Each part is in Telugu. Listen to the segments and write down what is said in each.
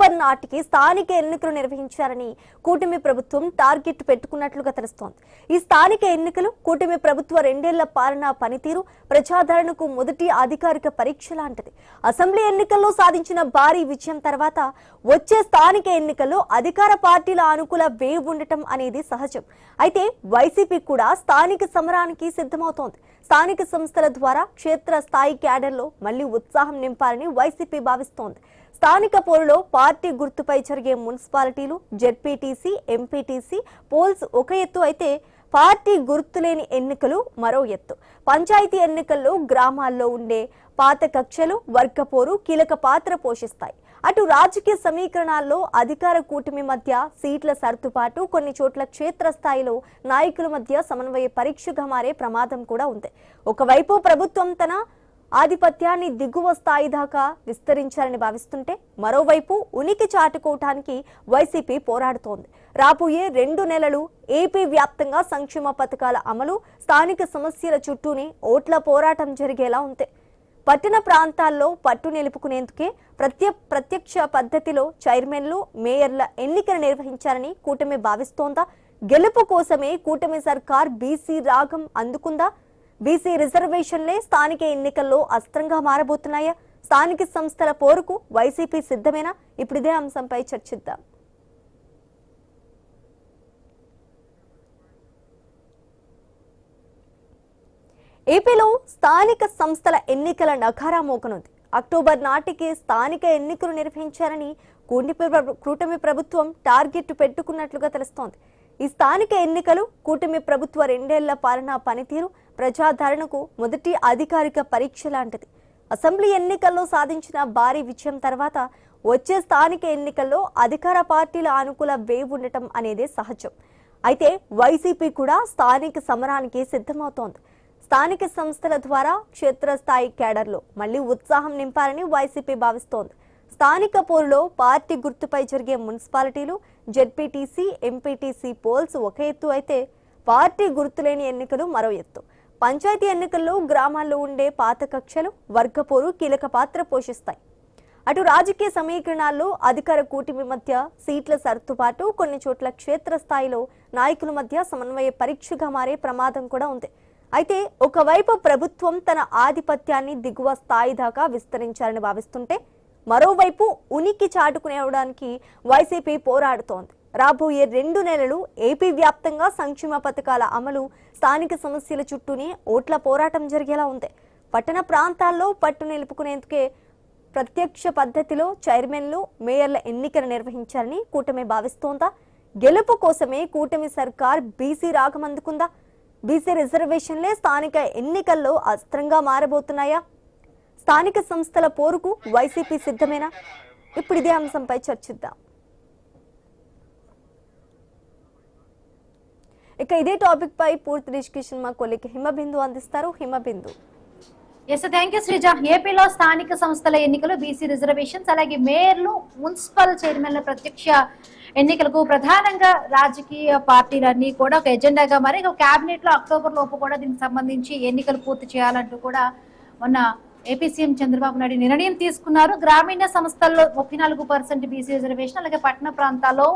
అక్టోబర్ నాటికి స్థానిక ఎన్నికలు నిర్వహించారని కూటమి ప్రభుత్వం టార్గెట్ పెట్టుకున్నట్లుగా తెలుస్తోంది. ఈ స్థానిక ఎన్నికలు కూటమి ప్రభుత్వ 2 ఏళ్ల పాలన పనితీరు ప్రజాదరణకు మొదటి అధికారిక పరీక్ష లాంటిది. అసెంబ్లీ ఎన్నికల్లో సాధించిన భారీ విజయం తర్వాత వచ్చే స్థానిక ఎన్నికల్లో అధికార పార్టీల అనుకూల వేవ్ ఉండటం అనేది సహజం. అయితే వైసీపీ కూడా స్థానిక సమరానికి సిద్ధమవుతోంది. స్థానిక సంస్థల ద్వారా క్షేత్ర స్థాయి క్యాడర్లో మళ్లీ ఉత్సాహం నింపాలని వైసీపీ భావిస్తోంది. స్థానిక పోరులో పార్టీ గుర్తుపై జరిగే మున్సిపాలిటీలు, జెడ్పీటీసీ, ఎంపీటీసీ పోల్స్ ఒక ఎత్తు అయితే పార్టీ గుర్తులేని ఎన్నికలు మరో ఎత్తు. పంచాయతీ ఎన్నికల్లో గ్రామాల్లో ఉండే పాత కక్షలు, వర్గపోరు కీలక పాత్ర పోషిస్తాయి. అటు రాజకీయ సమీకరణాల్లో అధికార కూటమి మధ్య సీట్ల సర్దుబాటు, కొన్ని చోట్ల క్షేత్రస్థాయిలో నాయకుల మధ్య సమన్వయ పరీక్షగా మారే ప్రమాదం కూడా ఉంది. ఒకవైపు ప్రభుత్వం తన ఆధిపత్యాన్ని దిగువ స్థాయి దాకా విస్తరించాలని భావిస్తుంటే, మరోవైపు ఉనికి చాటుకోవటానికి వైసీపీ పోరాడుతోంది. రాబోయే 2 నెలలు ఏపీ వ్యాప్తంగా సంక్షేమ పథకాల అమలు, స్థానిక సమస్యల చుట్టూనే ఓట్ల పోరాటం జరిగేలా ఉంది. పట్టణ ప్రాంతాల్లో పట్టు నిలుపుకునేందుకే ప్రత్యక్ష పద్ధతిలో చైర్మన్లు, మేయర్ల ఎన్నికలు నిర్వహించాలని కూటమి భావిస్తోందా? గెలుపు కోసమే కూటమి సర్కార్ బీసీ రాగం అందుకుందా? బీసీ రిజర్వేషన్లే స్థానిక ఎన్నికల్లో అస్త్రంగా మారబోతున్నాయా? స్థానిక సంస్థల పోరుకు వైసీపీ సిద్ధమేనా? ఇప్పుడు ఇదే అంశంపై చర్చిద్దాం. ఏపీలో స్థానిక సంస్థల ఎన్నికల నగారా మోగనుంది. అక్టోబర్ నాటికి స్థానిక ఎన్నికలు నిర్వహించారని కూటమి ప్రభుత్వం టార్గెట్ పెట్టుకున్నట్లుగా తెలుస్తోంది. ఈ స్థానిక ఎన్నికలు కూటమి ప్రభుత్వ 2 ఏళ్ల పాలనా పనితీరు ప్రజాదరణకు మొదటి అధికారిక పరీక్ష లాంటిది. అసెంబ్లీ ఎన్నికల్లో సాధించిన భారీ విజయం తర్వాత వచ్చే స్థానిక ఎన్నికల్లో అధికార పార్టీల అనుకూల వేవ్ ఉండటం అనేది సహజం. అయితే వైసీపీ కూడా స్థానిక సమరానికి సిద్ధమవుతోంది. స్థానిక సంస్థల ద్వారా క్షేత్రస్థాయి క్యాడర్లో మళ్లీ ఉత్సాహం నింపాలని వైసీపీ భావిస్తోంది. స్థానిక పోరులో పార్టీ గుర్తుపై జరిగే మున్సిపాలిటీలు, జెడ్పీటీసీ, ఎంపీటీసీ పోల్స్ ఒక ఎత్తు అయితే పార్టీ గుర్తులేని ఎన్నికలు మరో ఎత్తు. పంచాయతీ ఎన్నికల్లో గ్రామాల్లో ఉండే పాత కక్షలు, వర్గపోరు కీలక పాత్ర పోషిస్తాయి. అటు రాజకీయ సమీకరణాల్లో అధికార కూటమి మధ్య సీట్ల సర్దుబాటు, కొన్ని చోట్ల క్షేత్రస్థాయిలో నాయకుల మధ్య సమన్వయ పరీక్షగా మారే ప్రమాదం కూడా ఉంది. అయితే ఒకవైపు ప్రభుత్వం తన ఆధిపత్యాన్ని దిగువ స్థాయి దాకా విస్తరించాలని భావిస్తుంటే, మరోవైపు ఉనికి చాటుకునేవడానికి వైసీపీ పోరాడుతోంది. రాబోయే 2 నెలలు ఏపీ వ్యాప్తంగా సంక్షేమ పథకాల అమలు, స్థానిక సమస్యల చుట్టూనే ఓట్ల పోరాటం జరిగేలా ఉంది. పట్టణ ప్రాంతాల్లో పట్టు నిలుపుకునేందుకే ప్రత్యక్ష పద్ధతిలో చైర్మన్లు, మేయర్ల ఎన్నికలు నిర్వహించాలని కూటమి భావిస్తోందా? గెలుపు కోసమే కూటమి సర్కార్ బీసీ రాగం అందుకుందా? బీసీ రిజర్వేషన్లే స్థానిక ఎన్నికల్లో అస్త్రంగా మారబోతున్నాయా? స్థానిక సంస్థల పోరుకు వైసీపీ సిద్ధమేనా? ఇప్పుడు ఇదే అంశంపై చర్చిద్దాం. ఇక ఇదే టాపిక్ పై పూర్తి డిస్కషన్ మా కొలిక్ హిమబిందు అందిస్తారు. హిమబిందు. Thank you Sreeja. ఏపీలో స్థానిక సంస్థల ఎన్నికలు, బీసీ రిజర్వేషన్స్, అలాగే మేయర్లు, మున్సిపల్ చైర్మన్ల ప్రత్యక్ష ఎన్నికలకు ప్రధానంగా రాజకీయ పార్టీలన్నీ కూడా ఒక ఎజెండాగా మరి కేబినెట్ లో అక్టోబర్ లోపు కూడా దీనికి సంబంధించి ఎన్నికలు పూర్తి చేయాలంటూ కూడా మొన్న ఏపీ సీఎం చంద్రబాబు నాయుడు నిర్ణయం తీసుకున్నారు. గ్రామీణ సంస్థల్లో 34% బీసీ రిజర్వేషన్, అలాగే పట్టణ ప్రాంతాల్లో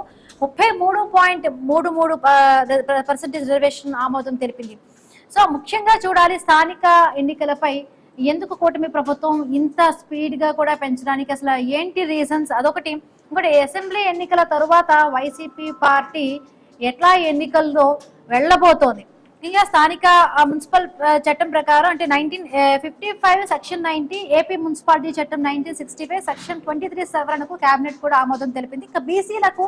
33.33% రిజర్వేషన్ ఆమోదం తెలిపింది. సో ముఖ్యంగా చూడాలి స్థానిక ఎన్నికలపై ఎందుకు కూటమి ప్రభుత్వం ఇంత స్పీడ్ గా కూడా పెంచడానికి అసలు ఏంటి రీజన్స్, అదొకటి. ఇంకోటి, అసెంబ్లీ ఎన్నికల తరువాత వైసీపీ పార్టీ ఎట్లా ఎన్నికల్లో వెళ్ళబోతోంది. ఇంకా స్థానిక మున్సిపల్ చట్టం ప్రకారం అంటే 1955 సెక్షన్ 90, ఏపీ మున్సిపాలిటీ చట్టం 1965 సెక్షన్ 23 సవరణకు కేబినెట్ కూడా ఆమోదం తెలిపింది. ఇంకా బీసీలకు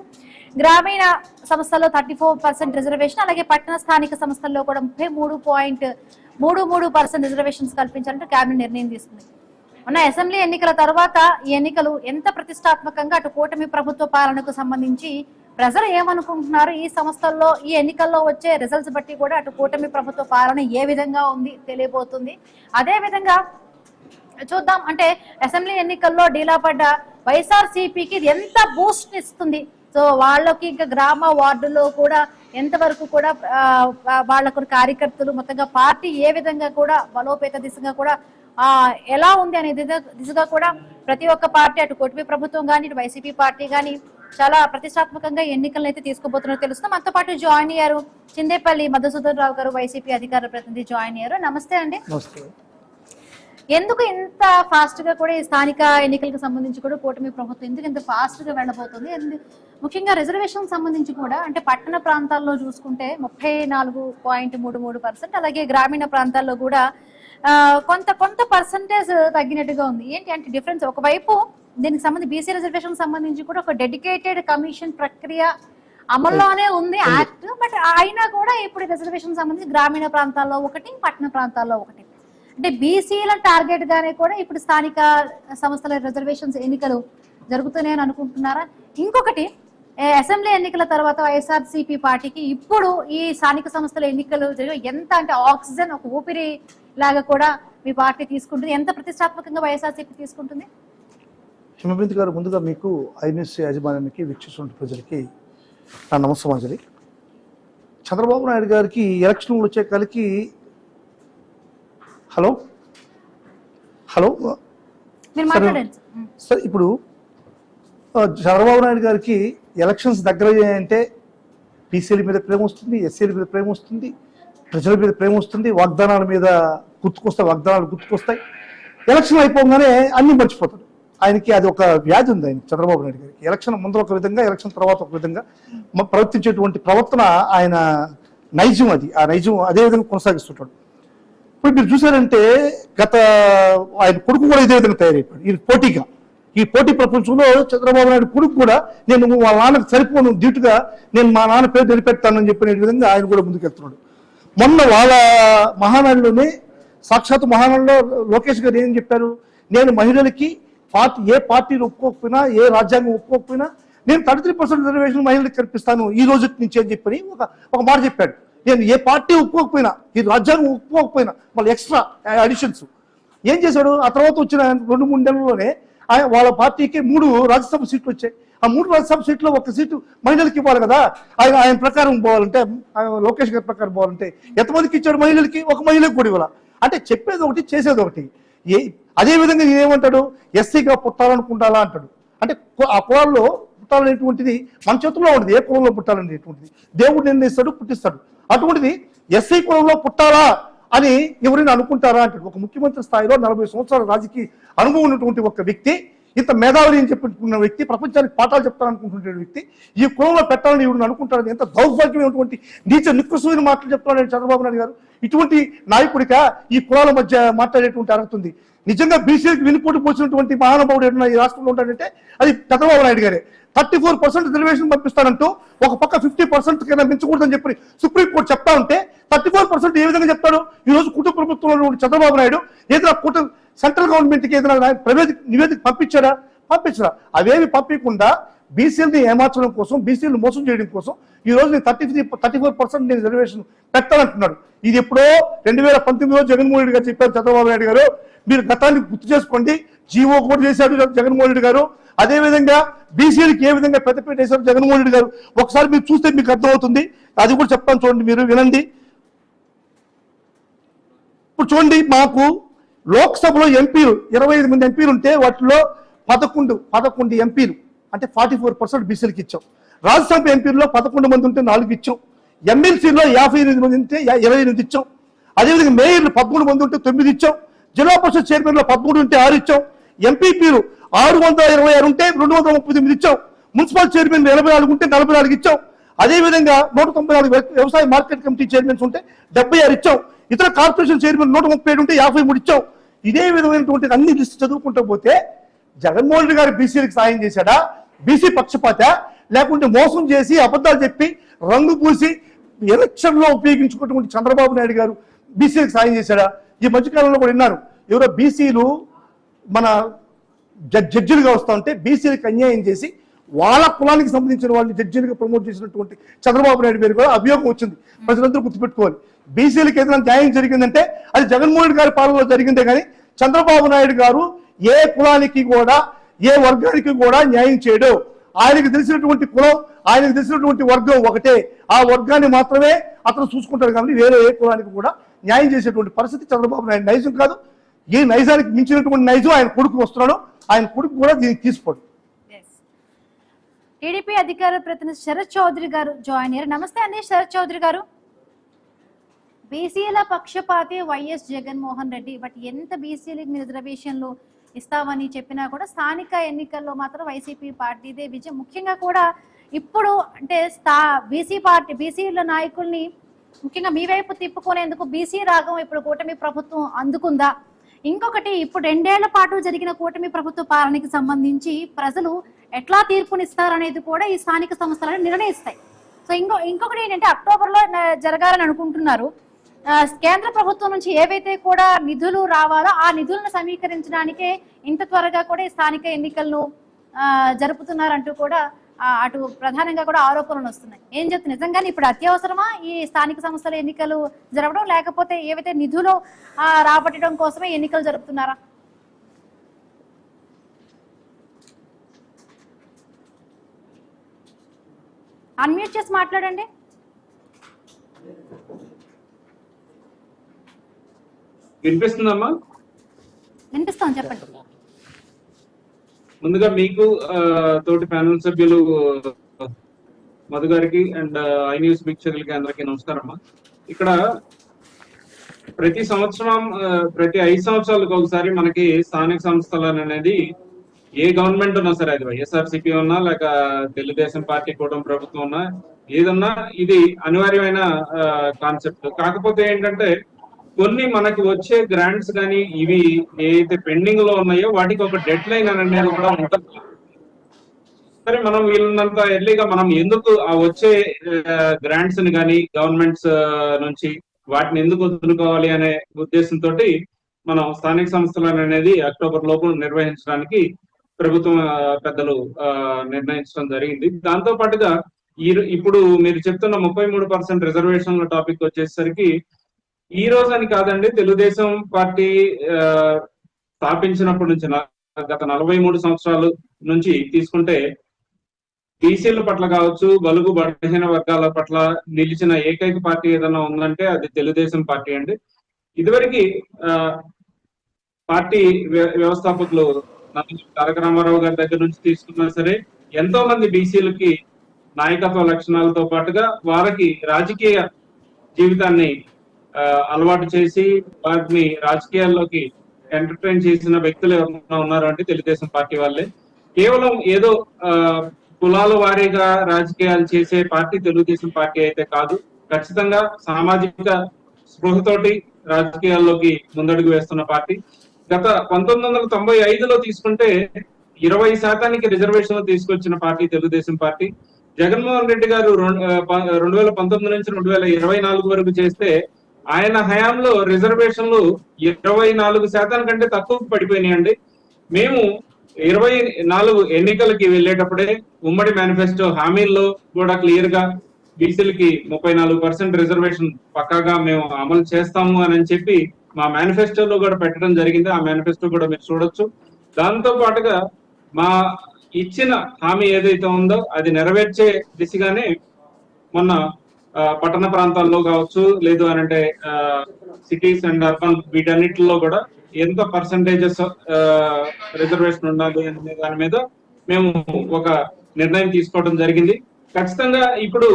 గ్రామీణ సంస్థల్లో 34% రిజర్వేషన్, అలాగే పట్టణ స్థానిక సంస్థల్లో కూడా 33.33% రిజర్వేషన్స్ కల్పించాలంటూ కేబినెట్ నిర్ణయం తీసుకుంది. మొన్న అసెంబ్లీ ఎన్నికల తర్వాత ఈ ఎన్నికలు ఎంత ప్రతిష్టాత్మకంగా అటు కూటమి ప్రభుత్వ పాలనకు సంబంధించి ప్రజలు ఏమనుకుంటున్నారు, ఈ సంస్థల్లో ఈ ఎన్నికల్లో వచ్చే రిజల్ట్స్ బట్టి కూడా అటు కూటమి ప్రభుత్వ పాలన ఏ విధంగా ఉంది తెలియబోతుంది. అదే విధంగా చూద్దాం, అంటే అసెంబ్లీ ఎన్నికల్లో డీలా పడ్డ వైఎస్ఆర్సీపీకి ఎంత బూస్ట్ ఇస్తుంది. సో వాళ్ళకి ఇంకా గ్రామ వార్డుల్లో కూడా ఎంతవరకు కూడా వాళ్ళకు కార్యకర్తలు మొత్తంగా పార్టీ ఏ విధంగా కూడా బలోపేత దిశగా కూడా ఎలా ఉంది అనే దిశగా కూడా ప్రతి ఒక్క పార్టీ, అటు కూటమి ప్రభుత్వం కానీ ఇటు వైసీపీ పార్టీ కానీ చాలా ప్రతిష్టాత్మకంగా ఎన్నికలను అయితే తీసుకోబోతున్నట్టు తెలుస్తుంది. మనతో పాటు జాయిన్ అయ్యారు చిందేపల్లి మధుసూదన్ రావు గారు, వైసీపీ అధికార ప్రతినిధి జాయిన్ అయ్యారు. నమస్తే అండి. ఎందుకు ఇంత ఫాస్ట్ గా కూడా ఈ స్థానిక ఎన్నికలకు సంబంధించి కూడా కూటమి ప్రభుత్వం ఎందుకు ఇంత ఫాస్ట్ గా వెళ్ళబోతుంది? ముఖ్యంగా రిజర్వేషన్ సంబంధించి కూడా అంటే పట్టణ ప్రాంతాల్లో చూసుకుంటే 34.33%, అలాగే గ్రామీణ ప్రాంతాల్లో కూడా కొంత పర్సంటేజ్ తగ్గినట్టుగా ఉంది. ఏంటి అంటే డిఫరెన్స్? ఒకవైపు దీనికి సంబంధించి బీసీ రిజర్వేషన్ సంబంధించి కూడా ఒక డెడికేటెడ్ కమిషన్ ప్రక్రియ అమల్లోనే ఉంది యాక్ట్, బట్ అయినా కూడా ఇప్పుడు రిజర్వేషన్ సంబంధించి గ్రామీణ ప్రాంతాల్లో ఒకటి, పట్టణ ప్రాంతాల్లో ఒకటి. అంటే బీసీల టార్గెట్ గానే కూడా ఇప్పుడు స్థానిక సంస్థల రిజర్వేషన్స్ ఎన్నికలు జరుగుతున్నాయని అనుకుంటున్నారా? ఇంకొకటి, అసెంబ్లీ ఎన్నికల తర్వాత వైఎస్ఆర్సీపీ పార్టీకి ఇప్పుడు ఈ స్థానిక సంస్థల ఎన్నికలు ఎంత అంటే ఆక్సిజన్, ఒక ఊపిరి లాగా కూడా మీ పార్టీ తీసుకుంటుంది. ఎంత ప్రతిష్టాత్మకంగా వైఎస్ఆర్సీపీ తీసుకుంటుంది? హిమబిందు గారు, ముందుగా మీకు ఐన్యూస్ యాజమాన్యానికి, వీక్షిస్తున్న ప్రజలకి నా నమస్కారం. చంద్రబాబు నాయుడు గారికి ఎలక్షన్లు వచ్చే కలికి హలో సార్, ఇప్పుడు చంద్రబాబు నాయుడు గారికి ఎలక్షన్స్ దగ్గర అంటే బీసీల మీద ప్రేమ వస్తుంది, ఎస్సీల మీద ప్రేమ వస్తుంది, ప్రజల మీద ప్రేమ వస్తుంది, వాగ్దానాల మీద వాగ్దానాలు గుర్తుకొస్తాయి. ఎలక్షన్ అయిపోగానే అన్ని మర్చిపోతాడు. ఆయనకి అది ఒక వ్యాధి ఉంది. ఆయన చంద్రబాబు నాయుడు గారికి ఎలక్షన్ ముందు ఒక విధంగా, ఎలక్షన్ తర్వాత ఒక విధంగా ప్రవర్తించేటువంటి ప్రవర్తన ఆయన నైజం. ఆ నైజం అదే విధంగా కొనసాగిస్తుంటాడు. ఇప్పుడు మీరు చూసారంటే ఆయన కొడుకు కూడా ఇదే విధంగా తయారైపోయాడు. ఈ పోటీ ప్రపంచంలో చంద్రబాబు నాయుడు కొడుకు కూడా నేను వాళ్ళ నాన్నకు సరిపోను, ధీటుగా నేను మా నాన్న పేరు నిలబెడతానని చెప్పిన విధంగా ఆయన కూడా ముందుకెళ్తున్నాడు. మొన్న వాళ్ళ మహానాడులోనే, సాక్షాత్ మహానాడులో లోకేష్ గారు ఏం చెప్పారు? నేను మహిళలకి ఏ పార్టీలు ఒప్పుకోకపోయినా, ఏ రాజ్యాంగం ఒప్పుకోకపోయినా నేను 33% రిజర్వేషన్ మహిళలకు కల్పిస్తాను ఈ రోజు నుంచి అని చెప్పని ఒక మాట చెప్పాడు. నేను ఏ పార్టీ ఒప్పుకోకపోయినా, ఈ రాజ్యాంగం ఒప్పుకోకపోయినా మళ్ళీ ఎక్స్ట్రా అడిషన్స్ ఏం చేశాడు? ఆ తర్వాత వచ్చిన 2-3 నెలల్లోనే వాళ్ళ పార్టీకి 3 రాజ్యసభ సీట్లు వచ్చాయి. ఆ 3 రాజ్యసభ సీట్లో 1 సీటు మహిళలకు ఇవ్వాలి కదా. ఆయన ప్రకారం పోవాలంటే, లోకేష్ గారి ప్రకారం పోవాలంటే ఎంతమందికి ఇచ్చాడు? మహిళలకి 1 మహిళకు కూడా ఇవ్వాల. అంటే చెప్పేది ఒకటి, చేసేది ఒకటి. అదే విధంగా ఏమంటాడు? ఎస్సీగా పుట్టాలనుకుంటాలా అంటాడు. అంటే ఆ కులాల్లో పుట్టాలనేటువంటిది మన చేతుల్లో ఉంటుంది. ఏ కులంలో పుట్టాలనేటువంటిది దేవుడు నిర్ణయిస్తాడు, పుట్టిస్తాడు. అటువంటిది ఎస్సీ కులంలో పుట్టాలా అని ఎవరైనా అనుకుంటారా అంటాడు. ఒక ముఖ్యమంత్రి స్థాయిలో 40 సంవత్సరాల రాజకీయ అనుభవం ఉన్నటువంటి ఒక వ్యక్తి, ఇంత మేధావి అని చెప్పుకున్న వ్యక్తి, ప్రపంచానికి పాఠాలు చెప్తాననుకుంటున్న వ్యక్తి ఈ కులంలో పెట్టాలని ఎవరు అనుకుంటారని ఎంత దౌర్భాగ్యమైనటువంటి నీచ నికృష్టమైన మాటలు చెప్తున్నాడు చంద్రబాబు నాయుడు గారు. ఇటువంటి నాయకుడిగా ఈ కులాల మధ్య మాట్లాడేటువంటి అర్హత ఉంది. నిజంగా బీసీలకు వెనుపోటు పోసినటువంటి మహానుభావుడు ఏదైనా ఈ రాష్ట్రంలో ఉంటాడంటే అది చంద్రబాబు నాయుడు గారే. 34% రిజర్వేషన్ పంపిస్తానంటూ ఒక పక్క 50% కన్నా పెంచకూడదని చెప్పి సుప్రీంకోర్టు చెప్తా ఉంటే 34% ఏ విధంగా చెప్తాడు? ఈ రోజు కుటుంబ ప్రభుత్వంలో చంద్రబాబు నాయుడు ఏదైనా సెంట్రల్ గవర్నమెంట్కి ఏదైనా నివేదిక పంపించారా? అవేమి పంపించకుండా బీసీలని ఏమార్చడం కోసం, బీసీలను మోసం చేయడం కోసం ఈ రోజు నేను 34% నేను రిజర్వేషన్ పెట్టాలంటున్నాడు. ఇది ఎప్పుడో 2019లో జగన్మోహన్ రెడ్డి గారు చెప్పారు చంద్రబాబు నాయుడు గారు. మీరు గతాన్ని గుర్తు చేసుకోండి. జీవో కూడా చేశాడు జగన్మోహన్ రెడ్డి గారు. అదేవిధంగా బీసీలకు ఏ విధంగా పెద్దపీట వేశారు జగన్మోహన్ రెడ్డి గారు. ఒకసారి మీరు చూస్తే మీకు అర్థమవుతుంది. అది కూడా చెప్తాను, చూడండి, మీరు వినండి. ఇప్పుడు చూడండి, మాకు లోక్సభలో ఎంపీలు 25 మంది ఎంపీలు ఉంటే వాటిలో 11 ఎంపీలు అంటే 44% బీసీలకు ఇచ్చాం. రాజ్యసభ ఎంపీల్లో 11 మంది ఉంటే 4 ఇచ్చాం. ఎమ్మెల్సీలో 58 మంది ఉంటే 28 ఇచ్చాం. అదేవిధంగా మేయర్లు 13 మంది ఉంటే 9 ఇచ్చాం. జిల్లా పరిషత్ చైర్మన్లో 13 ఉంటే 6 ఇచ్చాం. ఎంపీపీలు 626 ఉంటే 239 ఇచ్చాం. మున్సిపల్ చైర్మన్ 84 ఉంటే 44 ఇచ్చాం. అదేవిధంగా 194 వ్యవసాయ మార్కెట్ కమిటీ చైర్మన్స్ ఉంటే 76 ఇచ్చాం. ఇతర కార్పొరేషన్ చైర్మన్ 137 ఉంటే 53 ఇచ్చాం. ఇదే విధమైనటువంటి అన్ని లిస్ట్ చదువుకుంటూ పోతే జగన్మోహన్ రెడ్డి గారు బీసీలకు సాయం చేశాడా? బీసీ పక్షపాత, లేకుంటే మోసం చేసి అబద్ధాలు చెప్పి రంగు పూసి ఎలక్షన్లో ఉపయోగించుకున్నటువంటి చంద్రబాబు నాయుడు గారు బీసీలకు సాయం చేశాడా? ఈ మధ్యకాలంలో కూడా విన్నారు, ఎవరో బీసీలు మన జడ్జిలుగా వస్తూ ఉంటే బీసీలకు అన్యాయం చేసి వాళ్ళ కులానికి సంబంధించిన వాళ్ళని జడ్జిలుగా ప్రమోట్ చేసినటువంటి చంద్రబాబు నాయుడు పేరు కూడా అభియోగం వచ్చింది. ప్రజలందరూ గుర్తుపెట్టుకోవాలి. బీసీలకు ఏదైనా న్యాయం జరిగిందంటే అది జగన్మోహన్ రెడ్డి గారి పాలనలో జరిగిందే కానీ చంద్రబాబు నాయుడు గారు ఏ కులానికి కూడా, ఏ వర్గానికి కూడా న్యాయం చేయడు. ఆయనకు తెలిసినటువంటి కులం, ఆయనకు తెలిసినటువంటి వర్గం ఒకటే. ఆ వర్గాన్ని మాత్రమే అతను చూసుకుంటాడు. కానీ వేరే ఏ కులానికి కూడా న్యాయం చేసేటువంటి పరిస్థితి చంద్రబాబు నాయుడు నైజం కాదు. ఏ నైజానికి మించినటువంటి నైజం ఆయన కొడుకు వస్తున్నాడు, ఆయన కొడుకు కూడా దీనికి తీసుకోడు. టీడీపీ అధికార ప్రతినిధి శరత్ చౌదరి గారు జాయిన్ అయ్యారు. నమస్తే అండి శరత్ చౌదరి గారు. బీసీల పక్షపాతి వైఎస్ జగన్మోహన్ రెడ్డి, బట్ ఎంత బీసీలకు రిజర్వేషన్లు ఇస్తామని చెప్పినా కూడా స్థానిక ఎన్నికల్లో మాత్రం వైసీపీ పార్టీదే విజయం. ముఖ్యంగా కూడా ఇప్పుడు అంటే బీసీల నాయకుల్ని ముఖ్యంగా మీ వైపు తిప్పుకునేందుకు బీసీ రాగం ఇప్పుడు కూటమి ప్రభుత్వం అందుకుందా? ఇంకొకటి, ఇప్పుడు 2 ఏళ్ల పాటు జరిగిన కూటమి ప్రభుత్వ పాలనకి సంబంధించి ప్రజలు ఎట్లా తీర్పునిస్తారనేది కూడా ఈ స్థానిక సంస్థలను నిర్ణయిస్తాయి. సో ఇంకొకటి ఏంటంటే అక్టోబర్లో జరగాలని అనుకుంటున్నారు. కేంద్ర ప్రభుత్వం నుంచి ఏవైతే కూడా నిధులు రావాలో ఆ నిధులను సమీకరించడానికే ఇంత త్వరగా కూడా ఈ స్థానిక ఎన్నికలను జరుపుతున్నారంటూ కూడా అటు ప్రధానంగా కూడా ఆరోపణలు వస్తున్నాయి. ఏం చెప్తుంది, నిజంగానే ఇప్పుడు అత్యవసరమా ఈ స్థానిక సంస్థల ఎన్నికలు జరపడం, లేకపోతే ఏవైతే నిధులు రాబట్టడం కోసమే ఎన్నికలు జరుపుతున్నారా? అన్మ్యూట్ చేసి మాట్లాడండి. వినిపిస్తుందమ్మా? వినిపిస్తాం, చెప్పండి. ముందుగా మీకు తోటి ప్యానల్ సభ్యులు మధు గారికి అండ్ ఐ న్యూస్ వీక్షకులకి అందరికీ నమస్కారం అమ్మా. ఇక్కడ ప్రతి సంవత్సరం ప్రతి 5 సంవత్సరాలకు ఒకసారి మనకి స్థానిక సంస్థలు అనేది ఏ గవర్నమెంట్ ఉన్నా సరే, అది వైఎస్ఆర్సీపీ ఉన్నా లేక తెలుగుదేశం పార్టీ కూటమి ప్రభుత్వం ఉన్నా ఏదన్నా ఇది అనివార్యమైన కాన్సెప్ట్. కాకపోతే ఏంటంటే కొన్ని మనకి వచ్చే గ్రాంట్స్ కానీ ఇవి ఏదైతే పెండింగ్ లో ఉన్నాయో వాటికి ఒక డెడ్ లైన్ అనేది కూడా ఉంటుంది. సరే, మనం వీళ్ళంతా ఎర్లీగా మనం ఎందుకు ఆ వచ్చే గ్రాంట్స్ ని కానీ గవర్నమెంట్స్ నుంచి వాటిని ఎందుకు వదులుకోవాలి అనే ఉద్దేశంతో మనం స్థానిక సంస్థలను అనేది అక్టోబర్ లోపు నిర్వహించడానికి ప్రభుత్వం పెద్దలు నిర్ణయించడం జరిగింది. దాంతో పాటుగా ఇప్పుడు మీరు చెప్తున్న 33% రిజర్వేషన్ల టాపిక్ వచ్చేసరికి ఈ రోజు అని కాదండి, తెలుగుదేశం పార్టీ స్థాపించినప్పటి నుంచి గత 43 సంవత్సరాల నుంచి తీసుకుంటే బీసీల పట్ల కావచ్చు, బలుగు బలహీన వర్గాల పట్ల నిలిచిన ఏకైక పార్టీ ఏదైనా ఉందంటే అది తెలుగుదేశం పార్టీ అండి. ఇదివరకు పార్టీ వ్యవస్థాపకులు తారక రామారావు గారి దగ్గర నుంచి తీసుకున్నా సరే ఎంతో మంది బీసీలకి నాయకత్వ లక్షణాలతో పాటుగా వారికి రాజకీయ జీవితాన్ని అలవాటు చేసి వారిని రాజకీయాల్లోకి ఎంటర్టైన్ చేసిన వ్యక్తులు ఎవరైనా ఉన్నారు అంటే తెలుగుదేశం పార్టీ వాళ్ళే. కేవలం ఏదో కులాల వారీగా రాజకీయాలు చేసే పార్టీ తెలుగుదేశం పార్టీ అయితే కాదు. ఖచ్చితంగా సామాజిక స్పృహతోటి రాజకీయాల్లోకి ముందడుగు వేస్తున్న పార్టీ. గత 1995లో తీసుకుంటే 20% రిజర్వేషన్లు తీసుకొచ్చిన పార్టీ తెలుగుదేశం పార్టీ. జగన్మోహన్ రెడ్డి గారు 2019 నుంచి 2024 వరకు చేస్తే ఆయన హయాంలో రిజర్వేషన్లు 24% కంటే తక్కువ పడిపోయినాయండి. మేము 24 ఎన్నికలకి వెళ్ళేటప్పుడే ఉమ్మడి మేనిఫెస్టో హామీల్లో కూడా క్లియర్ గా బీసీలకి 34% రిజర్వేషన్ పక్కాగా మేము అమలు చేస్తాము అని చెప్పి మా మేనిఫెస్టోలో కూడా పెట్టడం జరిగింది. ఆ మేనిఫెస్టో కూడా మీరు చూడొచ్చు. దాంతో పాటుగా మా ఇచ్చిన హామీ ఏదైతే ఉందో అది నెరవేర్చే దిశగానే మొన్న పట్టణ ప్రాంతాల్లో కావచ్చు, లేదు అని అంటే సిటీస్ అండ్ అర్బన్ వీటన్నిటిలో కూడా ఎంత పర్సంటేజెస్ రిజర్వేషన్ ఉండాలి అనే దాని మీద మేము ఒక నిర్ణయం తీసుకోవడం జరిగింది. ఖచ్చితంగా ఇప్పుడు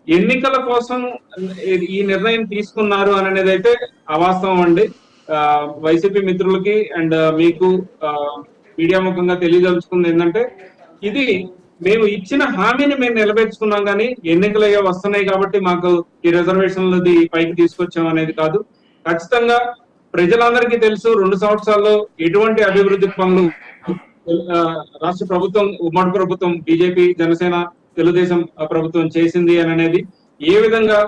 ఎన్నికల కోసం ఈ నిర్ణయం తీసుకున్నారు అనేది అయితే అవాస్తవం అండి. వైసీపీ మిత్రులకి అండ్ మీకు మీడియా ముఖంగా తెలియదలుచుకుంది ఏంటంటే ఇది మేము ఇచ్చిన హామీని మేము నిలబెట్టుకున్నాం, కానీ ఎన్నికలు అయ్యే వస్తున్నాయి కాబట్టి మాకు ఈ రిజర్వేషన్లది పైకి తీసుకొచ్చాం అనేది కాదు. ఖచ్చితంగా ప్రజలందరికీ తెలుసు 2 సంవత్సరాల్లో ఎటువంటి అభివృద్ధి పనులు రాష్ట్ర ప్రభుత్వం, ఉమ్మడి ప్రభుత్వం, బీజేపీ, జనసేన, తెలుగుదేశం ప్రభుత్వం చేసింది అని అనేది, ఏ విధంగా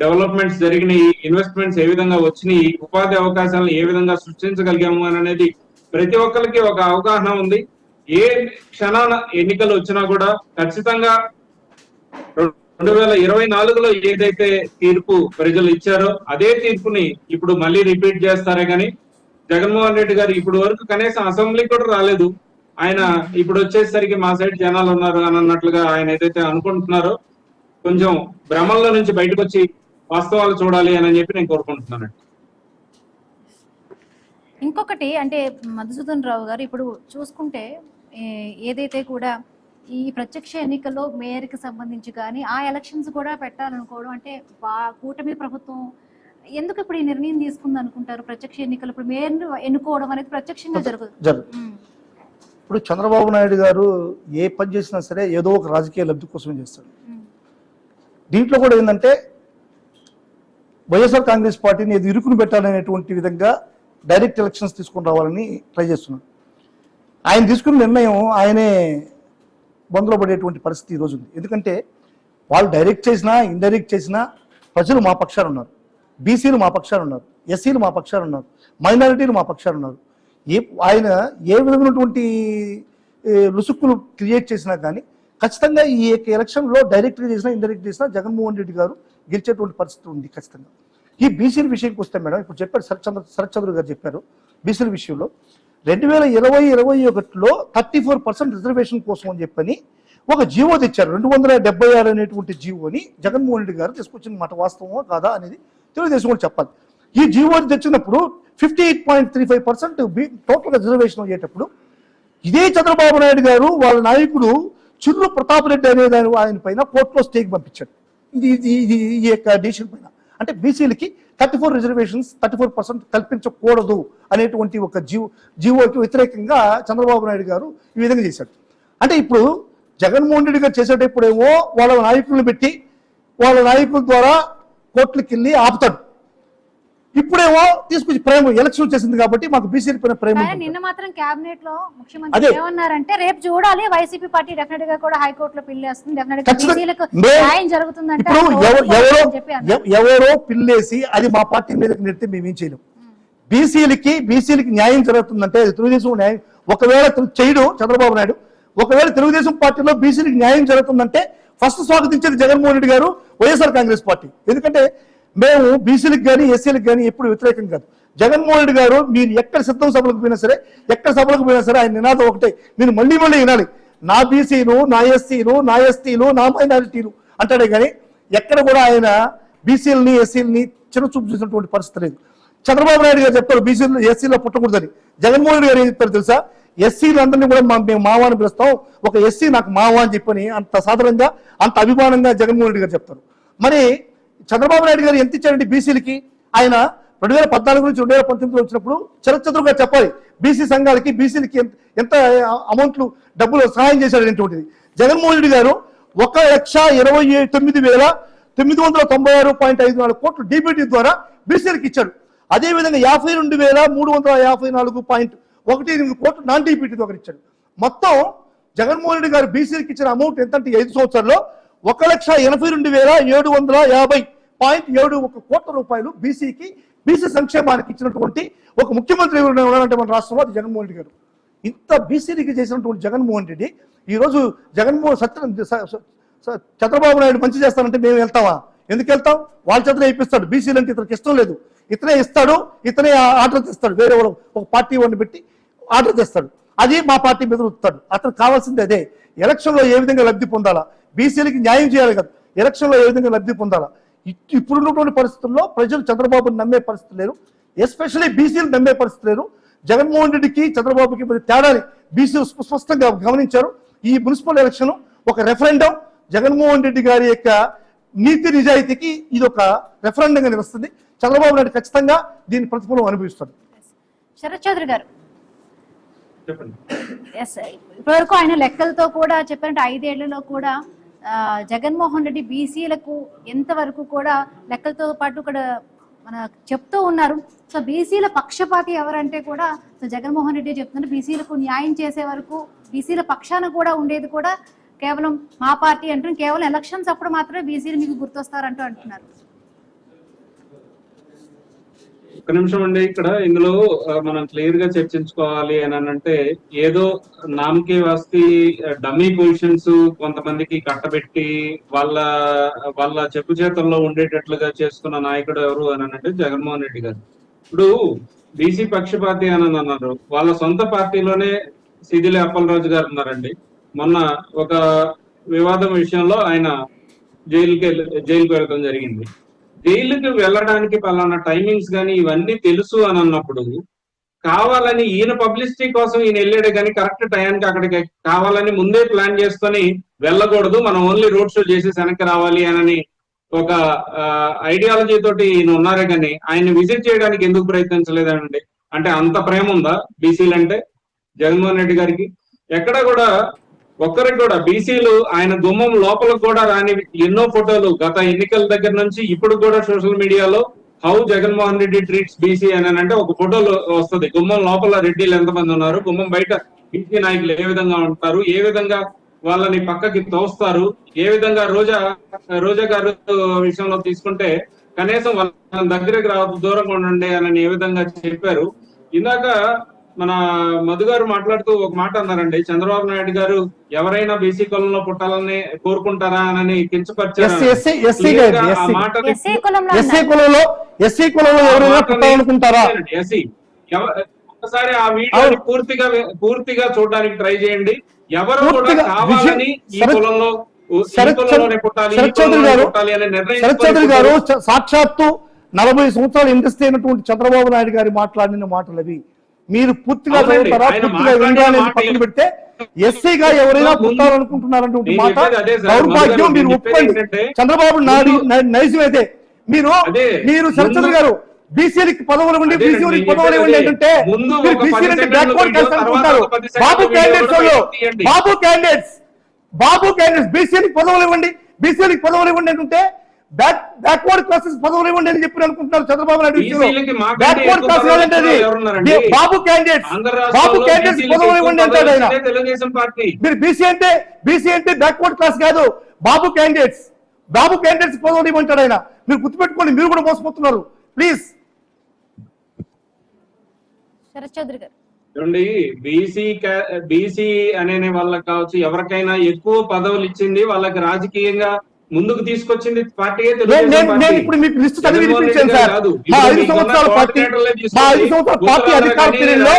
డెవలప్మెంట్స్ జరిగినాయి, ఇన్వెస్ట్మెంట్స్ ఏ విధంగా వచ్చినాయి, ఉపాధి అవకాశాలను ఏ విధంగా సృష్టించగలిగాము అని అనేది ప్రతి ఒక్కరికి ఒక అవగాహన ఉంది. ఏ క్షణాన ఎన్నికలు వచ్చినా కూడా ఖచ్చితంగా 2024లో ఏదైతే తీర్పు ప్రజలు ఇచ్చారో అదే తీర్పుని ఇప్పుడు మళ్ళీ రిపీట్ చేస్తారే కానీ జగన్మోహన్ రెడ్డి గారు ఇప్పుడు వరకు కనీసం అసెంబ్లీకి కూడా రాలేదు. ఆయన ఇప్పుడు వచ్చేసరికి మా సైడ్ జనాలు ఉన్నారు అని అన్నట్లుగా ఆయన ఏదైతే అనుకుంటున్నారో కొంచెం భ్రమంలో నుంచి బయటకు వచ్చి వాస్తవాలు చూడాలి అని చెప్పి నేను కోరుకుంటున్నానండి. ఇంకొకటి అంటే మధుసూదన్ రావు గారు ఇప్పుడు చూసుకుంటే ఏదైతే కూడా ఈ ప్రత్యక్ష ఎన్నికల్లో మేయర్కి సంబంధించి కానీ ఆ ఎలక్షన్స్ కూడా పెట్టాలనుకోవడం అంటే కూటమి ప్రభుత్వం ఎందుకు ఇప్పుడు ఈ నిర్ణయం తీసుకుంది అనుకుంటారు? ప్రత్యక్ష ఎన్నికలు ఇప్పుడు మేయర్ ఎన్నుకోవడం అనేది ప్రత్యక్షంగా జరుగుతుంది. ఇప్పుడు చంద్రబాబు నాయుడు గారు ఏ పని చేసినా సరే ఏదో ఒక రాజకీయ లబ్ధి కోసమే చేస్తాడు. దీంట్లో కూడా ఏంటంటే వైఎస్ఆర్ కాంగ్రెస్ పార్టీని ఏది ఇరుకును పెట్టాలనేటువంటి విధంగా డైరెక్ట్ ఎలక్షన్స్ తీసుకుని రావాలని ట్రై చేస్తున్నాడు. ఆయన తీసుకున్న నిర్ణయం ఆయనే బంద్లో పడేటువంటి పరిస్థితి ఈరోజు ఉంది. ఎందుకంటే వాళ్ళు డైరెక్ట్ చేసినా ఇండైరెక్ట్ చేసినా ప్రజలు మా పక్షాన ఉన్నారు, బీసీలు మా పక్షాన ఉన్నారు, ఎస్సీలు మా పక్షాన ఉన్నారు, మైనారిటీలు మా పక్షాన ఉన్నారు. ఆయన ఏ విధమైనటువంటి లుసుక్కులు క్రియేట్ చేసినా కానీ ఖచ్చితంగా ఈ ఎలక్షన్లో డైరెక్ట్గా చేసినా ఇండైరెక్ట్ చేసినా జగన్మోహన్ రెడ్డి గారు గెలిచేటువంటి పరిస్థితి ఉంది ఖచ్చితంగా. ఈ బీసీల విషయంకి వస్తే మేడం, ఇప్పుడు చెప్పారు శరత్చంద్ర గారు చెప్పారు, బీసీల విషయంలో 2020-21లో 34% రిజర్వేషన్ కోసం అని చెప్పని ఒక జీవో తెచ్చారు. 276 అనేటువంటి జీవోని జగన్మోహన్ రెడ్డి గారు తీసుకొచ్చిన మాట వాస్తవమా కాదా అనేది తెలుగుదేశం కూడా చెప్పాలి. ఈ జీవో తెచ్చినప్పుడు 58.35% టోటల్గా రిజర్వేషన్ అయ్యేటప్పుడు ఇదే చంద్రబాబు నాయుడు గారు వాళ్ళ నాయకుడు చిర్రు ప్రతాప్ రెడ్డి అనే ఆయన పైన కోర్టులో స్టేకి పంపించాడు. ఈ యొక్క డిసిషన్ పైన అంటే బీసీలకి 34 రిజర్వేషన్స్ 34% కల్పించకూడదు అనేటువంటి ఒక జీవోకి వ్యతిరేకంగా చంద్రబాబు నాయుడు గారు ఈ విధంగా చేశాడు. అంటే ఇప్పుడు జగన్మోహన్ రెడ్డి గారు చేసేటప్పుడేమో వాళ్ళ నాయకులను పెట్టి వాళ్ళ నాయకుల ద్వారా కోర్టులకు వెళ్ళి ఆపుతాడు. ఇప్పుడేమో తీసుకొచ్చి ప్రేమ ఎలక్షన్ చేసింది కాబట్టి మాకు బీసీల పైన ప్రేమ. నిన్న మాత్రం కేబినెట్ లో ముఖ్యమంత్రి ఏమన్నారంటే రేపు చూడాలి వైసీపీ పార్టీ డెఫినెట్ గా కూడా హైకోర్టులో పిల్లేస్తుంది, న్యాయం జరుగుతుందంటే ఎవరో పిల్లేసి అది మా పార్టీ మీదకి నెడితే మేమేం చేయలేం. బీసీలకి న్యాయం జరుగుతుందంటే తెలుగుదేశం న్యాయం ఒకవేళ చేయడు చంద్రబాబు నాయుడు, ఒకవేళ తెలుగుదేశం పార్టీలో బీసీలకి న్యాయం జరుగుతుందంటే ఫస్ట్ స్వాగతించేది జగన్మోహన్ రెడ్డి గారు, వైఎస్ఆర్ కాంగ్రెస్ పార్టీ. ఎందుకంటే మేము బీసీలకు కానీ ఎస్సీలకు కానీ ఎప్పుడు వ్యతిరేకం కాదు. జగన్మోహన్ రెడ్డి గారు మీరు ఎక్కడ సిద్ధం సభలకు పోయినా సరే, ఎక్కడ సభలకు పోయినా సరే ఆయన నినాదం ఒకటే, మీరు మళ్ళీ వినాలి, నా బీసీలు, నా ఎస్సీలు, నా ఎస్టీలు, నా మైనారిటీలు అంటాడే కానీ ఎక్కడ కూడా ఆయన బీసీలని ఎస్సీలని చిన్నచూపు చూసినటువంటి పరిస్థితి లేదు. చంద్రబాబు నాయుడు గారు చెప్తారు బీసీలు ఎస్సీలో పుట్టకూడదని. జగన్మోహన్ రెడ్డి గారు ఏం చెప్తారు తెలుసా, ఎస్సీలందరినీ కూడా మేము మావా అని పిలుస్తాం, ఒక ఎస్సీ నాకు మావా అని చెప్పని అంత సాధారణంగా అంత అభిమానంగా జగన్మోహన్ రెడ్డి గారు చెప్తారు. మరి చంద్రబాబు నాయుడు గారు ఎంత ఇచ్చారండి బీసీలకి? ఆయన 2014 నుంచి 2019 వచ్చినప్పుడు చరిత్రగా చెప్పాలి బీసీ సంఘాలకి బీసీలకి ఎంత అమౌంట్లు డబ్బులు సహాయం చేశాడు అనేటువంటిది. జగన్మోహన్ రెడ్డి గారు 1,29,996.54 కోట్లు డీబీటీ ద్వారా బీసీలకు ఇచ్చాడు. అదేవిధంగా 52,354.18 కోట్లు నాన్ డీబీటీ ద్వారా ఇచ్చాడు. మొత్తం జగన్మోహన్ రెడ్డి గారు బీసీలకు ఇచ్చిన అమౌంట్ ఎంత అంటే 5 సంవత్సరాల్లో 1,82,050.71 కోట్ల రూపాయలు బీసీ సంక్షేమానికి ఇచ్చినటువంటి ఒక ముఖ్యమంత్రి ఉన్నారంటే మన రాష్ట్రంలో అది జగన్మోహన్ రెడ్డి గారు. ఇంత బీసీలకి చేసినటువంటి జగన్మోహన్ రెడ్డి ఈరోజు చంద్రబాబు నాయుడు మంచి చేస్తానంటే మేము వెళ్తామా? ఎందుకు వెళ్తాం? వాళ్ళ చేతనే ఇప్పిస్తాడు. బీసీలు అంటే ఇతనికి ఇష్టం లేదు, ఇతనే ఇస్తాడు, ఇతనే ఆర్డర్ తెస్తాడు, వేరే ఒక పార్టీ వాడిని పెట్టి ఆర్డర్ తెస్తాడు, అది మా పార్టీ మీద వస్తాడు. అతను కావాల్సింది అదే, ఎలక్షన్లో ఏ విధంగా లబ్ధి పొందాలా, బీసీలకి న్యాయం చేయాలి కదా, ఎలక్షన్లో ఏ విధంగా లబ్ధి పొందాలా. ఇప్పుడున్నటువంటి పరిస్థితుల్లో ప్రజలు చంద్రబాబుని నమ్మే పరిస్థితి లేరు, ఎస్పెషల్లీ బీసీలు నమ్మే పరిస్థితి లేరు. జగన్మోహన్ రెడ్డికి చంద్రబాబుకి తేడాని బీసీలు స్పష్టంగా గమనించారు. ఈ మున్సిపల్ ఎలక్షన్ ఒక రెఫరెండం, జగన్మోహన్ రెడ్డి గారి యొక్క నీతి నిజాయితీకి ఇది ఒక రెఫరెండంగా నిలుస్తుంది. చంద్రబాబు నాయుడు ఖచ్చితంగా దీని ప్రతిఫలం అనుభవిస్తాడు. శరత్ చౌదరి గారు చెప్పండి. ఇప్పటివరకు ఆయన లెక్కలతో కూడా చెప్పారంటే 5 ఏళ్లలో కూడా జగన్మోహన్ రెడ్డి బీసీలకు ఎంతవరకు కూడా లెక్కలతో పాటు కూడా మన చెప్తూ ఉన్నారు. సో బీసీల పక్షపాతి ఎవరంటే కూడా సో జగన్మోహన్ రెడ్డి చెప్తున్నారు, బీసీలకు న్యాయం చేసే వరకు బీసీల పక్షాన కూడా ఉండేది కూడా కేవలం మా పార్టీ అంటున్నారు, కేవలం ఎలక్షన్స్ అప్పుడు మాత్రమే బీసీలు మీకు గుర్తొస్తారంటూ అంటున్నారు. ఒక్క నిమిషం అండి, ఇందులో మనం క్లియర్ గా చర్చించుకోవాలి అని అంటే ఏదో నామకే వాస్తి డమ్మీ పొజిషన్స్ కొంతమందికి కట్టబెట్టి వాళ్ళ చెప్పు చేతుల్లో ఉండేటట్లుగా చేసుకున్న నాయకుడు ఎవరు అని అంటే జగన్మోహన్ రెడ్డి గారు. ఇప్పుడు బీసీ పక్షపాతి అని అన్నారు, వాళ్ళ సొంత పార్టీలోనే సిదిలి అప్పలరాజు గారు ఉన్నారండి. మొన్న ఒక వివాదం విషయంలో ఆయన జైలుకి వెళ్ళడం జరిగింది. జైలుకి వెళ్ళడానికి పలానా టైమింగ్స్ కానీ ఇవన్నీ తెలుసు అని అన్నప్పుడు కావాలని ఈయన పబ్లిసిటీ కోసం ఈయన వెళ్ళాడు కానీ కరెక్ట్ టైంకి అక్కడికి కావాలని ముందే ప్లాన్ చేసుకొని వెళ్ళకూడదు, మనం ఓన్లీ రోడ్ షో చేసి వెనక్కి రావాలి అని ఒక ఐడియాలజీ తోటి ఈయన ఉన్నారే కానీ ఆయన విజిట్ చేయడానికి ఎందుకు ప్రయత్నించలేదండి? అంటే అంత ప్రేమ ఉందా బీసీలు అంటే జగన్మోహన్ రెడ్డి గారికి? ఎక్కడ కూడా ఒక్కరికి కూడా బీసీలు ఆయన గుమ్మం లోపలకు కూడా రాని ఎన్నో ఫోటోలు గత ఎన్నికల దగ్గర నుంచి ఇప్పుడు కూడా సోషల్ మీడియాలో how Jaganmohan Reddy treats BC అని అంటే ఒక ఫోటోలు వస్తుంది. గుమ్మం లోపల రెడ్డిలు ఎంతమంది ఉన్నారు, గుమ్మం బయట బీసీ నాయకులు ఏ విధంగా ఉంటారు, ఏ విధంగా వాళ్ళని పక్కకి తోస్తారు, ఏ విధంగా రోజా గారు విషయంలో తీసుకుంటే కనీసం వాళ్ళ దగ్గరికి రావద్దు, దూరంగా ఉండండి అని ఏ విధంగా చెప్పారు. ఇందాక మన మధు గారు మాట్లాడుతూ ఒక మాట అన్నారండి, చంద్రబాబు నాయుడు గారు ఎవరైనా బీసీ కులంలో పుట్టాలని కోరుకుంటారా అని కించపరిచారు. ఒకసారి ఆ వీడియోని పూర్తిగా చూడడానికి ట్రై చేయండి. ఎవరు కూడా కావాలని ఈ కులంలో గారు సాక్షాత్తు 40 సంవత్సరాలు ఇండస్ట్రీ అయినటువంటి చంద్రబాబు నాయుడు గారి మాట్లాడిన మాటలు అవి. మీరు పూర్తిగా చదువుతారా, పూర్తిగా వినడానికి పక్కన పెడితే ఎస్సీగా ఎవరైనా పుట్టాలనుకుంటున్నారన్నటువంటి మాట దౌర్భాగ్యం. మీరు ఒప్పుకోండి, చంద్రబాబు నైజం అయితే మీరు శరత్చంద్ర గారు బీసీలకి పదవులు ఉండి బీసీలకి పదవులు ఇవ్వండి ఏంటంటే బీసీలకి బ్యాక్వర్డ్ క్లాస్ అనుకుంటారు. బాబు క్యాండిడేట్స్ బీసీలకి పదవులు ఇవ్వండి, బీసీలకి పదవులు ఇవ్వండి అంటే బ్యాక్వర్డ్ క్లాసెస్ పదవులు ఇవ్వండి అని చెప్పి అనుకుంటున్నారు చంద్రబాబు నాయుడు. బ్యాక్వర్డ్ క్లాస్ కాదంటే బాబు క్యాండిడేట్స్ పదవులు ఇవ్వండి అంటాడు ఆయన. మీరు బీసీ అంటే బ్యాక్వర్డ్ క్లాస్ కాదు, బాబు క్యాండిడేట్స్ పదవులు ఇవ్వంటాడు ఆయన. మీరు గుర్తుపెట్టుకోండి, మీరు కూడా మోసపోతున్నారు ప్లీజ్. శరత్చంద్ర గారు చూడండి, బీసీ అనే వాళ్ళకి కావచ్చు, ఎవరికైనా ఎక్కువ పదవులు ఇచ్చింది వాళ్ళకి రాజకీయంగా ముందుకు తీసుకొచ్చింది పార్టీ. ఇప్పుడు మీకు లిస్ట్ చదివి వినిపించాను సార్. మా 5 సంవత్సరాల పార్టీ అధికార పీరియడ్లో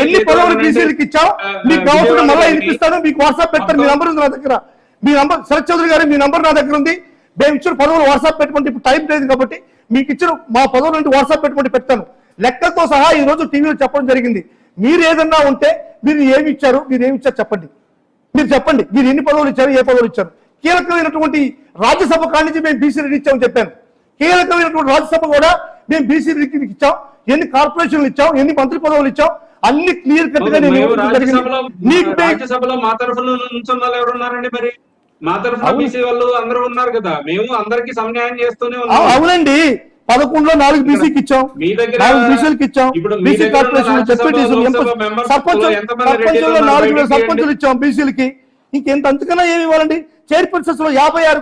ఎన్ని పదవులు బీసీలకు ఇచ్చాం మీకు కావాల్సిన మళ్ళీ వినిపిస్తాను. మీకు వాట్సాప్ పెడతాను, మీ నంబర్ ఉంది నా దగ్గర. మీ నంబర్ శరత్ చౌదరి గారు, మీ నంబర్ నా దగ్గర ఉంది. మేము ఇచ్చిన పదవులు వాట్సాప్ పెట్టుకుంటే ఇప్పుడు టైం లేదు కాబట్టి మీకు ఇచ్చిన మా పదవులు అంటే వాట్సాప్ పెట్టుకుంటే పెడతాను. లెక్కలతో సహా ఈ రోజు టీవీలో చెప్పడం జరిగింది. మీరు ఏదన్నా ఉంటే మీరు ఏమి ఇచ్చారు చెప్పండి. మీరు చెప్పండి, మీరు ఎన్ని పదవులు ఇచ్చారు, ఏ పదవులు ఇచ్చారు. కీలకమైనటువంటి రాజ్యసభ కాడి నుంచి మేము బీసీలకు ఇచ్చామని చెప్పాను. కీలకమైనటువంటి రాజ్యసభ కూడా మేము బీసీలకు ఇచ్చాం. ఎన్ని కార్పొరేషన్లు ఇచ్చాం, ఎన్ని మంత్రి పదవులు ఇచ్చాం, అన్ని క్లియర్ కట్ గా రాజ్యసభలో మా తరఫున ఎవరున్నారండి? మరి మా తరఫున బీసీ వాళ్ళు అందరూ ఉన్నారు కదా, మేము అందరికి సమన్యాయం చేస్తూనే ఉన్నాం. అవునండి, 11లో 4 బీసీకి ఇచ్చాం, 4 బీసీలకు ఇచ్చాం. బీసీ కార్పొరేషన్ సర్పంచులు 4 సర్పంచులు ఇచ్చాం బీసీలకి. ఇంకెంత అంతకన్నా ఏమి ఇవ్వాలండి? చైర్పర్సన్స్ లో 56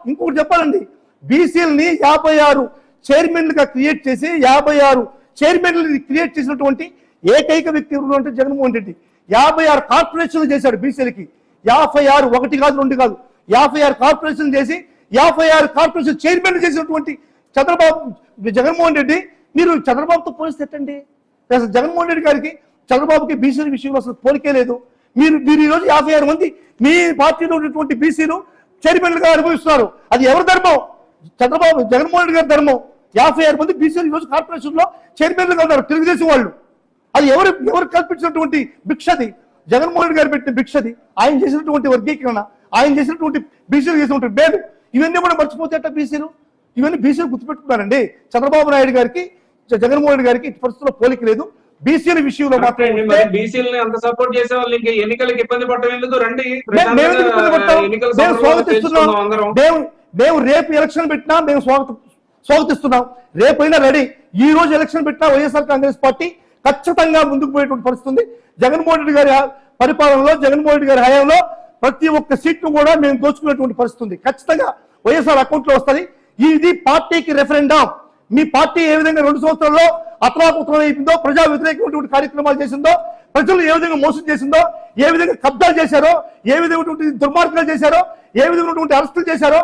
ఇంకొకటి చెప్పాలండి, బీసీలని 56 చైర్మన్లుగా క్రియేట్ చేసి 56 చైర్మన్లు క్రియేట్ చేసినటువంటి ఏకైక వ్యక్తి ఎవరు అంటే జగన్మోహన్ రెడ్డి. 56 కార్పొరేషన్లు చేశాడు బీసీలకి. 56 1 కాదు 2 కాదు 56 కార్పొరేషన్ చేసి 56 కార్పొరేషన్ చైర్మన్లు చేసినటువంటి జగన్మోహన్ రెడ్డి. మీరు చంద్రబాబుతో పోలిస్తే ఎట్టండి? అసలు జగన్మోహన్ రెడ్డి గారికి చంద్రబాబుకి బీసీల విషయంలో అసలు పోలికే లేదు. మీరు ఈరోజు 56 మంది మీ పార్టీలో ఉన్నటువంటి బీసీలు చైర్మన్లుగా అనుభవిస్తున్నారు. అది ఎవరి ధర్మం? జగన్మోహన్ రెడ్డి గారి ధర్మం. 56 మంది బీసీలు ఈరోజు కార్పొరేషన్ లో చైర్మన్లుగా ఉన్నారు తెలుగుదేశం వాళ్ళు. అది ఎవరు కల్పించినటువంటి భిక్షది? జగన్మోహన్ రెడ్డి గారు పెట్టిన భిక్షది. ఆయన చేసినటువంటి వర్గీకరణ, ఆయన చేసినటువంటి బీసీలు చేసినటువంటి మేలు, ఇవన్నీ కూడా మర్చిపోతే బీసీలు ఇవన్నీ బీసీలు గుర్తుపెట్టుకున్నారండి. చంద్రబాబు నాయుడు గారికి జగన్మోహన్ రెడ్డి గారికి ఇటు పరిస్థితుల్లో పోలిక లేదు. బీసీల విషయంలో మాత్రమే బీసీలని అంత సపోర్ట్ చేసే వాళ్ళు ఇంకా ఎన్నికలకు ఇబ్బంది పడటం ఎందుకు? రండి, మేము రేపు ఎలక్షన్ పెట్టినా మేము స్వాగతిస్తున్నాం. రేపైనా రెడీ. ఈ రోజు ఎలక్షన్ పెట్టినా వైఎస్ఆర్ కాంగ్రెస్ పార్టీ ఖచ్చితంగా ముందుకు పోయేటువంటి పరిస్థితుంది. జగన్మోహన్ రెడ్డి గారి పరిపాలనలో, జగన్మోహన్ రెడ్డి గారి హయాంలో ప్రతి ఒక్క సీట్ను కూడా మేము దోచుకునేటువంటి పరిస్థితుంది. ఖచ్చితంగా వైఎస్ఆర్ అకౌంట్ లో వస్తుంది. ఇది పార్టీకి రెఫరెండం. మీ పార్టీ ఏ విధంగా 2 సంవత్సరాల్లో అతలాకుతలం అయిపోయిందో, ప్రజా వ్యతిరేకమైనటువంటి కార్యక్రమాలు చేసిందో, ప్రజలు ఏ విధంగా మోసం చేసిందో, ఏ విధంగా కబ్జాలు చేశారో, ఏ విధమైనటువంటి దుర్మార్గాలు చేశారో, ఏ విధమైనటువంటి అరెస్టులు చేశారో,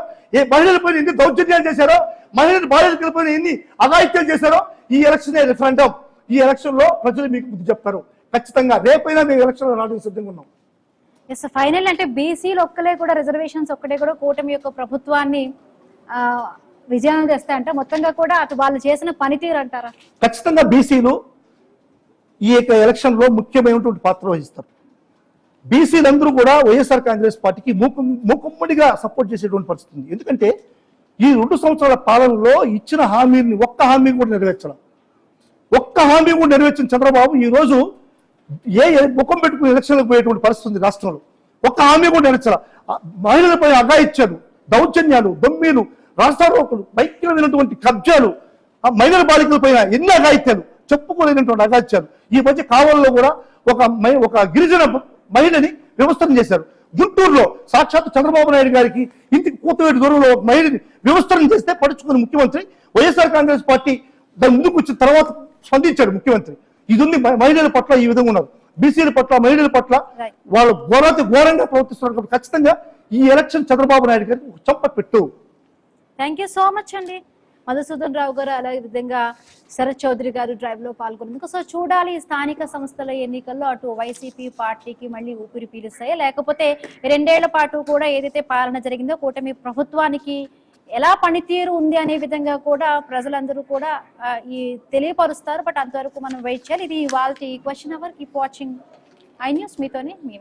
మహిళలపైన ఎన్ని దౌర్జన్యాలు చేశారో, మహిళల బాధితులపైన ఎన్ని అఘాయిత్యాలు చేశారో, ఈ ఎలక్షన్ రెఫరెండం. ఈ ఎలక్షన్ లో ప్రజలు మీకు బుద్ధి చెప్తారు. ఖచ్చితంగా రేపైనా మేము ఎలక్షన్ లో రావడానికి సిద్ధంగా ఉన్నాం. ఫైనల్ అంటే బీసీలు ఒక్కలే కూడా రిజర్వేషన్స్ ఒక్కటే కూడా కూటమి యొక్క ప్రభుత్వాన్ని విజయం తెస్తాయంటే మొత్తంగా కూడా అటు వాళ్ళు చేసిన పనితీరు అంటారా? ఖచ్చితంగా బీసీలు ఈ యొక్క ఎలక్షన్లో ముఖ్యమైనటువంటి పాత్ర వహిస్తారు. బీసీలందరూ కూడా వైఎస్ఆర్ కాంగ్రెస్ పార్టీకి మూకుమ్మడిగా సపోర్ట్ చేసేటువంటి పరిస్థితి ఉంది. ఎందుకంటే ఈ 2 సంవత్సరాల పాలనలో ఇచ్చిన హామీని ఒక్క హామీ కూడా నెరవేర్చడం, ఒక్క హామీ కూడా నెరవేర్చిన చంద్రబాబు ఈ రోజు ముఖం పెట్టుకుని ఎలక్షన్లకు పోయేటువంటి పరిస్థితి ఉంది రాష్ట్రంలో. ఒక్క హామీ కూడా నెరవేర్చాల. మహిళలపై అఘాయిత్యాలు, దౌర్జన్యాలు, దొమ్మీలు, రాస్తారోకులు, భయంకరమైనటువంటి కబ్జాలు, మహిళల బాలికలపై ఎన్ని అఘాయిత్యాలు, చెప్పుకోలేనటువంటి అఘాయిత్యాలు. ఈ మధ్య కావల్లో కూడా ఒక గిరిజన మహిళని వ్యవస్థను చేశారు. గుంటూరులో సాక్షాత్ చంద్రబాబు నాయుడు గారికి ఇంటికి కూతవేటి దూరంలో ఒక మహిళని వ్యవస్థను చేస్తే పడుచుకున్న ముఖ్యమంత్రి వైఎస్ఆర్ కాంగ్రెస్ పార్టీ దాని ముందుకు వచ్చిన తర్వాత స్పందించాడు ముఖ్యమంత్రి. ఇది ఉంది. మహిళల పట్ల ఈ విధంగా ఉన్నారు, బీసీల పట్ల, మహిళల పట్ల వాళ్ళు ఘోరంగా ప్రవర్తిస్తున్నారు. కాబట్టి ఖచ్చితంగా ఈ ఎలక్షన్ చంద్రబాబు నాయుడు గారికి చంప పెట్టు. థ్యాంక్ యూ సో మచ్ అండి మధుసూదన్ రావు గారు, అలాగే విధంగా శరత్ చౌదరి గారు డ్రైవ్ లో పాల్గొన్నందుకు. సో చూడాలి స్థానిక సంస్థల ఎన్నికల్లో అటు వైసీపీ పార్టీకి మళ్ళీ ఊపిరి పీలుస్తాయి, లేకపోతే 2 ఏళ్ల పాటు కూడా ఏదైతే పాలన జరిగిందో కూటమి ప్రభుత్వానికి ఎలా పనితీరు ఉంది అనే విధంగా కూడా ప్రజలందరూ కూడా ఈ తెలియపరుస్తారు. బట్ అంతవరకు మనం వెయిట్ చేయాలి. ఇది ఇవాల్టి question hour. Keep watching i news. మీతోనే మీ